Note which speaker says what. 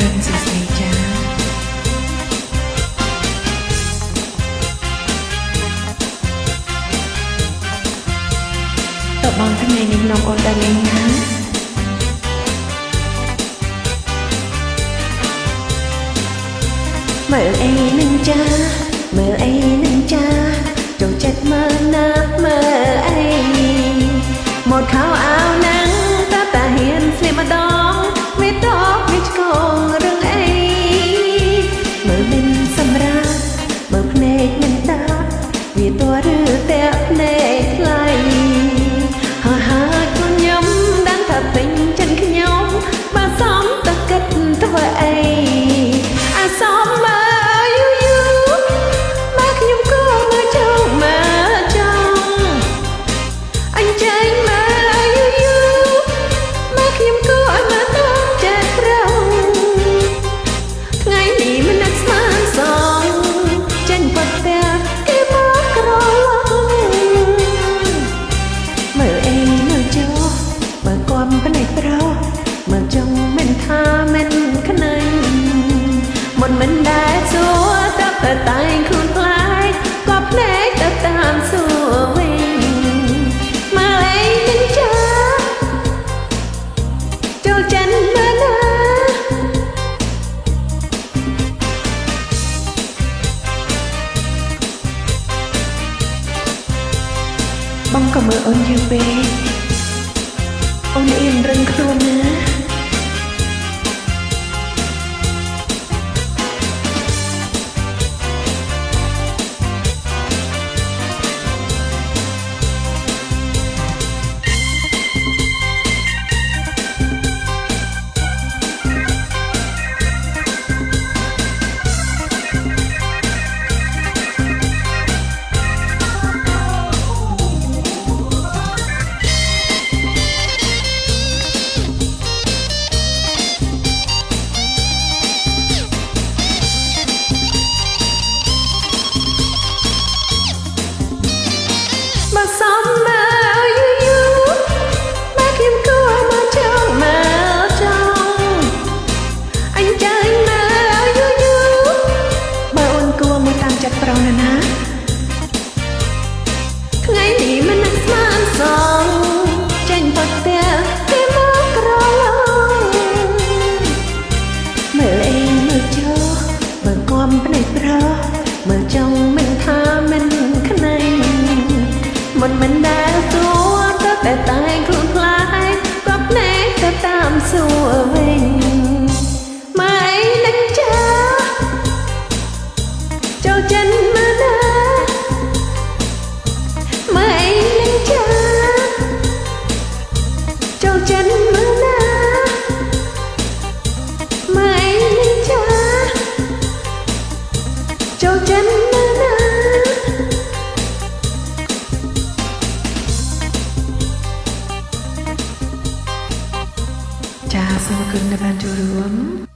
Speaker 1: រុនសួស្តីចាតើបងថ្ងៃនេះនាំអូនទៅលេងណាមើលអីនឹងចាមើលអីនឹងចាចូលចិត្តមើលណាមើលអីមកខោអាវណាំងតាហ៊ានស្លៀកម្ដងវាតបវាឆ្កងរឿងអីមើលមិនសម្រាប់មើលភ្នែកមិនដាវាតរឺតែភ្នែកថ្លៃហើយខ្លួនខ្ញុំដឹងថាពេញចិត្តខ្ញុំបើសំតគិតធ្វើអីអាសំមើលយូយូមកខ្ញុំក៏មើលចង់មើលចង់អញ្ចឹងមើលយូយូមកខ្ញុំក៏មើលតាមចិត្តប្រងថ្ងៃនេះមិននឹកស្មានសងចេញបាត់ផ្ទះគេមកក្រឡងមើលអីមើលចោមើលគំភ្នែកប្រោមើលចង់មិនថាមិនខ្នៃមុនមិនដែលសួរតែតែងខ្លួនខ្លាចក៏ភ្នែកទៅតាមសួរវិញមើលអីនឹងចាចូលចិនមើលណាបងក៏មើលអូនយូរពេកអូនអៀនរឹងខ្លួនណាបើសំមើលយូយូមកខ្ញុំក៏មកចង់មើលចង់អញ្ចឹងមើលយូយូបើអូនគួរមកតាមចិត្តប្រងណាថ្ងៃនេះមិននឹកស្មានសងចេញបាត់ផ្ទះគេមកក្រឡងមើលអីមើលចោមើលគំភ្នែកប្រោមើលចង់មិនថាមិនខ្នៃមុនមិនដែលសួរតែតែងខ្លួនខ្លាចក៏ភ្នែកទៅតាមសួរវិញមើលអីនឹងចាចូលចិនមើលណាមើលអីនឹងចាចូលចិនមើលណាមើលអីនឹងចាចូលចិនមើលណាចាសូមអរគុណដែលបានចូលរួម